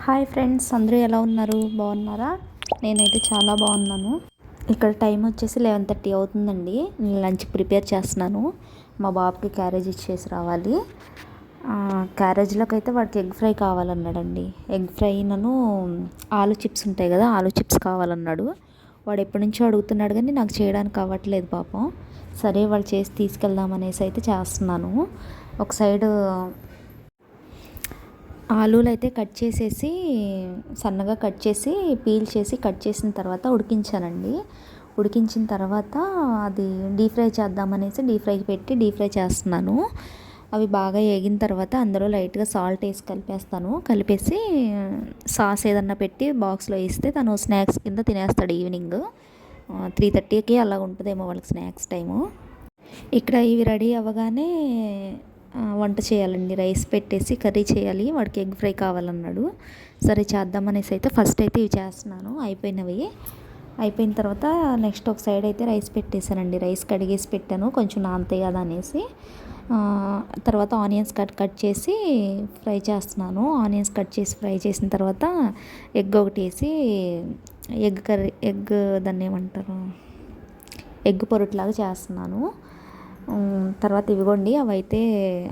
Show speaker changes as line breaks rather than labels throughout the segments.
Hi friends, అందరూ ఎలా ఉన్నారు? బాగున్నారా? నేనైతే చాలా బాగున్నాను. ఇక్కడ టైం వచ్చేసి 11:30 అవుతుందండి. నేను లంచ్ ప్రిపేర్ చేస్తున్నాను. మా బాబుకి క్యారేజ్ ఇచ్చేసి రావాలి. క్యారేజ్లోకి అయితే వాడికి ఎగ్ ఫ్రై కావాలన్నాడండి. ఎగ్ ఫ్రై నన్ను ఆలు చిప్స్ ఉంటాయి కదా, ఆలు చిప్స్ కావాలన్నాడు. వాడు ఎప్పటి నుంచో అడుగుతున్నాడు కానీ నాకు చేయడానికి అవ్వట్లేదు పాపం. సరే వాళ్ళు చేసి తీసుకెళ్దాం అనేసి అయితే చేస్తున్నాను. ఒక సైడ్ ఆలూలు అయితే కట్ చేసేసి సన్నగా కట్ చేసి పీల్ చేసి కట్ చేసిన తర్వాత ఉడికించానండి. ఉడికించిన తర్వాత అది డీప్ ఫ్రై చేద్దామనేసి డీప్ ఫ్రైకి పెట్టి డీప్ ఫ్రై చేస్తున్నాను. అవి బాగా వేగిన తర్వాత అందులో లైట్గా సాల్ట్ వేసి కలిపేస్తాను. కలిపేసి సాస్ ఏదన్నా పెట్టి బాక్స్లో వేస్తే తను స్నాక్స్ కింద తినేస్తాడు. ఈవినింగ్ 3:30కి అలా ఉంటుందేమో వాళ్ళకి స్నాక్స్ టైము. ఇక్కడ ఇవి రెడీ అవ్వగానే వంట చేయాలండి. రైస్ పెట్టేసి కర్రీ చేయాలి. వాడికి ఎగ్ ఫ్రై కావాలన్నాడు. సరే చేద్దామనేసి అయితే ఫస్ట్ అయితే ఇవి చేస్తున్నాను. అయిపోయిన తర్వాత నెక్స్ట్ ఒక సైడ్ అయితే రైస్ పెట్టేశానండి. రైస్ కడిగేసి పెట్టాను, కొంచెం నానతాయి కదా అనేసి. తర్వాత ఆనియన్స్ కట్ చేసి ఫ్రై చేస్తున్నాను. ఆనియన్స్ కట్ చేసి ఫ్రై చేసిన తర్వాత ఎగ్ ఒకటి వేసి ఎగ్ దాన్ని ఏమంటారు, ఎగ్ పొరుట్లాగా చేస్తున్నాను. తర్వాత ఇవిగోండి అవైతే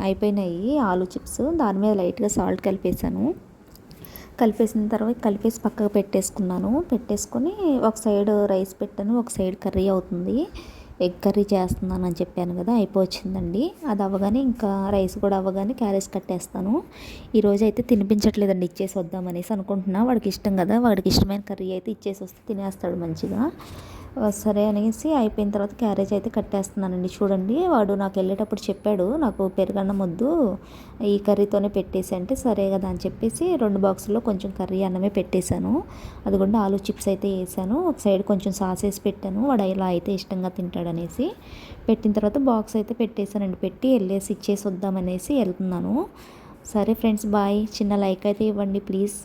అయిపోయినాయి ఆలు చిప్స్. దాని మీద లైట్గా సాల్ట్ కలిపేసాను. కలిపేసిన తర్వాత కలిపేసి పక్కకు పెట్టేసుకొని ఒక సైడ్ రైస్ పెట్టాను, ఒక సైడ్ కర్రీ అవుతుంది. ఎగ్ కర్రీ చేస్తున్నాను అని చెప్పాను కదా, అయిపోవచ్చిందండి. అది అవ్వగానే ఇంకా రైస్ కూడా అవ్వగానే క్యారేజ్ కట్టేస్తాను. ఈరోజు అయితే తినిపించట్లేదండి, ఇచ్చేసి వద్దామనేసి అనుకుంటున్నా. వాడికి ఇష్టం కదా, వాడికి ఇష్టమైన కర్రీ అయితే ఇచ్చేసి వస్తే తినేస్తాడు మంచిగా. సరే అనేసి అయిపోయిన తర్వాత క్యారేజ్ అయితే కట్టేస్తున్నానండి. చూడండి, వాడు నాకు వెళ్ళేటప్పుడు చెప్పాడు, నాకు పెరుగన్నం వద్దు, ఈ కర్రీతోనే పెట్టేసి అంటే సరే కదా అని చెప్పేసి 2 బాక్సుల్లో కొంచెం కర్రీ అన్నమే పెట్టేశాను. అదిగోండి ఆలు చిప్స్ అయితే వేసాను. ఒక సైడ్ కొంచెం సాస్ వేసి పెట్టాను, వాడు ఇలా అయితే ఇష్టంగా తింటాడనేసి. పెట్టిన తర్వాత బాక్స్ అయితే పెట్టేశానండి. పెట్టి వెళ్ళేసి ఇచ్చేసి వద్దామనేసి వెళ్తున్నాను. సరే ఫ్రెండ్స్, బాయ్. చిన్న లైక్ అయితే ఇవ్వండి ప్లీజ్.